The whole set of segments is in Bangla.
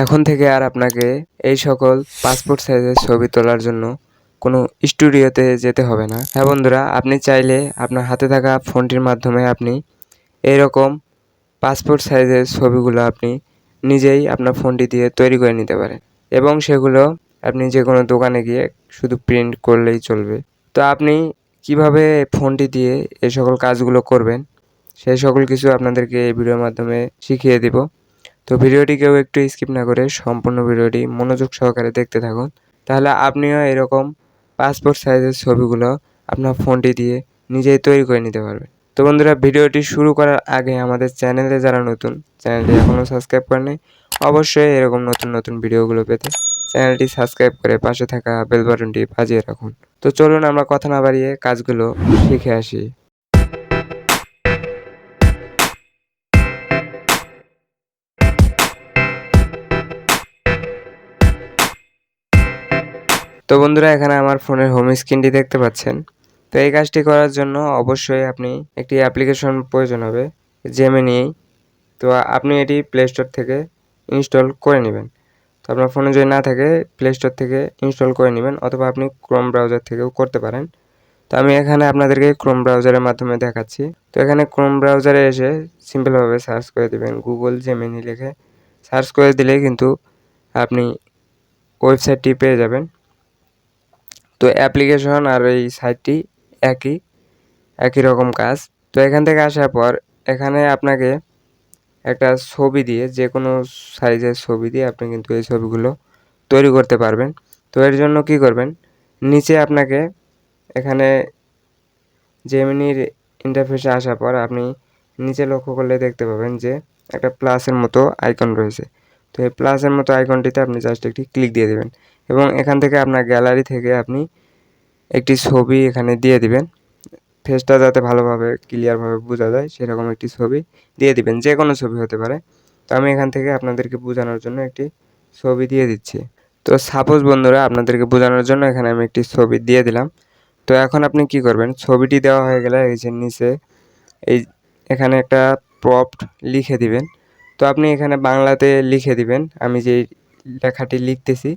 এখন থেকে আর আপনাকে এই সকল পাসপোর্ট সাইজের ছবি তোলার জন্য কোনো স্টুডিওতে যেতে হবে না। হ্যাঁ বন্ধুরা, আপনি চাইলে আপনার হাতে থাকা ফোনটির মাধ্যমে আপনি এইরকম পাসপোর্ট সাইজের ছবিগুলো আপনি নিজেই আপনার ফোনটি দিয়ে তৈরি করে নিতে পারেন এবং সেগুলো আপনি যে কোনো দোকানে গিয়ে শুধু প্রিন্ট করলেই চলবে। তো আপনি কিভাবে ফোনটি দিয়ে এই সকল কাজগুলো করবেন সেই সকল কিছু আপনাদেরকে এই ভিডিওর মাধ্যমে শিখিয়ে দিব। তো ভিডিওটি কেউ একটু স্কিপ না করে সম্পূর্ণ ভিডিওটি মনোযোগ সহকারে দেখতে থাকুন, তাহলে আপনিও এরকম পাসপোর্ট সাইজের ছবিগুলো আপনার ফোনটি দিয়ে নিজেই তৈরি করে নিতে পারবেন। তো বন্ধুরা, ভিডিওটি শুরু করার আগে আমাদের চ্যানেলে যারা নতুন, চ্যানেলটি এখনও সাবস্ক্রাইব করেনি, অবশ্যই এরকম নতুন নতুন ভিডিওগুলো পেতে চ্যানেলটি সাবস্ক্রাইব করে পাশে থাকা বেল বাটনটি বাজিয়ে রাখুন। তো চলুন আমরা কথা না বাড়িয়ে কাজগুলো শিখে আসি। তো বন্ধুরা, এখানে আমার ফোনের হোম স্ক্রিনটি দেখতে পাচ্ছেন। তো এই কাজটি করার জন্য অবশ্যই আপনি একটি অ্যাপ্লিকেশন প্রয়োজন হবে, জেমিনি। তো আপনি এটি প্লে স্টোর থেকে ইনস্টল করে নেবেন। তো আপনার ফোনে যদি না থাকে প্লে স্টোর থেকে ইনস্টল করে নেবেন, অথবা আপনি ক্রোম ব্রাউজার থেকেও করতে পারেন। তো আমি এখানে আপনাদেরকে ক্রোম ব্রাউজারের মাধ্যমে দেখাচ্ছি। তো এখানে ক্রোম ব্রাউজারে এসে সিম্পলভাবে সার্চ করে দেবেন গুগল জেমিনি লিখে। সার্চ করে দিলেই কিন্তু আপনি ওয়েবসাইটটি পেয়ে যাবেন। তো অ্যাপ্লিকেশন আর এই সাইটটি একই রকম কাজ। তো এখান থেকে আসার পর এখানে আপনাকে একটা ছবি দিয়ে, যে কোনো সাইজের ছবি দিয়ে আপনি কিন্তু এই ছবিগুলো তৈরি করতে পারবেন। তো এর জন্য কি করবেন, নিচে আপনাকে এখানে জেমিনির ইন্টারফেসে আসার পর আপনি নিচে লক্ষ্য করলে দেখতে পাবেন যে একটা প্লাসের মতো আইকন রয়েছে। তো এই প্লাসের মতো আইকনটিতে আপনি জাস্ট একটি ক্লিক দিয়ে দিবেন এবং এখান থেকে আপনার গ্যালারি থেকে আপনি একটি ছবি এখানে দিয়ে দিবেন। ফেসটা যাতে ভালোভাবে ক্লিয়ারভাবে বোঝা যায় সেরকম একটি ছবি দিয়ে দিবেন, যে কোনো ছবি হতে পারে। তো আমি এখান থেকে আপনাদেরকে বোঝানোর জন্য একটি ছবি দিয়ে দিচ্ছি। তো সাপোজ বন্ধুরা, আপনাদেরকে বোঝানোর জন্য এখানে আমি একটি ছবি দিয়ে দিলাম। তো এখন আপনি কি করবেন, ছবিটি দেওয়া হয়ে গেলে এই যে নিচে এই এখানে একটা প্রম্পট লিখে দিবেন। তো আপনি এখানে বাংলাতে লিখে দিবেন আমি যে লেখাটি লিখতেছি।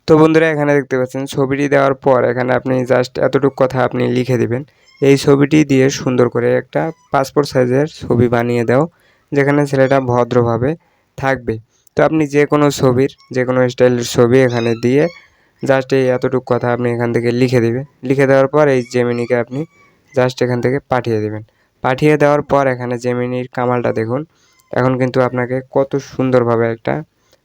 তো বন্ধুরা, এখানে দেখতে পাচ্ছেন ছবিটি দেওয়ার পর এখানে আপনি জাস্ট এতটুকু কথা আপনি লিখে দিবেন, এই ছবিটি দিয়ে সুন্দর করে একটা পাসপোর্ট সাইজের ছবি বানিয়ে দাও, যেখানে ছেলেটা ভদ্রভাবে থাকবে। তো আপনি যে কোনো ছবির, যে কোনো স্টাইলের ছবি এখানে দিয়ে জাস্ট এই এতটুকু কথা আপনি এখান থেকে লিখে দিবেন। লিখে দেওয়ার পর এই জেমিনিকে আপনি জাস্ট এখান থেকে পাঠিয়ে দেবেন। পাঠিয়ে দেওয়ার পর এখানে জেমিনির কামালটা দেখুন, এখন কিন্তু আপনাকে কত সুন্দরভাবে একটা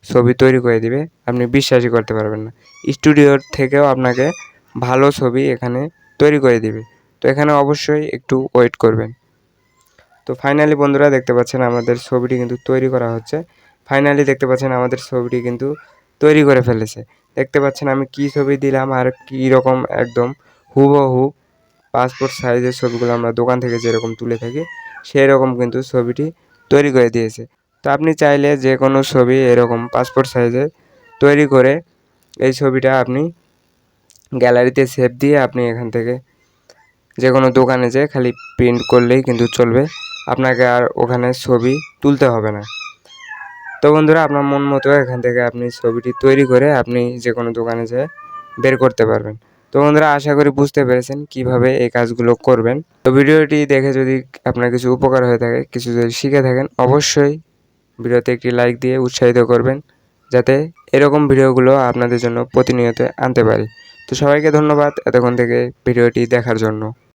ছবি তৈরি করে দিবে, আপনি বিশ্বাসই করতে পারবেন না। স্টুডিওর থেকেও আপনাকে ভালো ছবি এখানে তৈরি করে দিবে। তো এখানে অবশ্যই একটু ওয়েট করবেন। তো ফাইনালি বন্ধুরা, দেখতে পাচ্ছেন আমাদের ছবিটি কিন্তু তৈরি করা হচ্ছে। ফাইনালি দেখতে পাচ্ছেন আমাদের ছবিটি কিন্তু তৈরি করে ফেলেছে। দেখতে পাচ্ছেন আমি কি ছবি দিলাম আর কী রকম একদম হুবহু পাসপোর্ট সাইজের ছবিগুলো আমরা দোকান থেকে যেরকম তুলে থাকি সেই রকম কিন্তু ছবিটি তৈরি করে দিয়েছে। তো আপনি চাইলে যে কোনো ছবি এরকম পাসপোর্ট সাইজে তৈরি করে এই ছবিটা আপনি গ্যালারিতে সেভ দিয়ে আপনি এখান থেকে যে কোনো দোকানে যেয়ে খালি প্রিন্ট করলেই কিন্তু চলবে, আপনাকে আর ওখানে ছবি তুলতে হবে না। তো বন্ধুরা, আপনার মন মতো এখান থেকে আপনি ছবিটি তৈরি করে আপনি যে কোনো দোকানে যেয়ে বের করতে পারবেন। তো বন্ধুরা, আশা করি বুঝতে পেরেছেন কিভাবে এই কাজগুলো করবেন। তো ভিডিওটি দেখে যদি আপনার কিছু উপকার হয়ে থাকে, কিছু যদি শিখে থাকেন, অবশ্যই ভিডিওতে একটি লাইক দিয়ে উৎসাহিত করবেন, যাতে এরকম ভিডিওগুলো আপনাদের জন্য প্রতিনিয়ত আনতে পারি। তো সবাইকে ধন্যবাদ এতক্ষণ থেকে ভিডিওটি দেখার জন্য।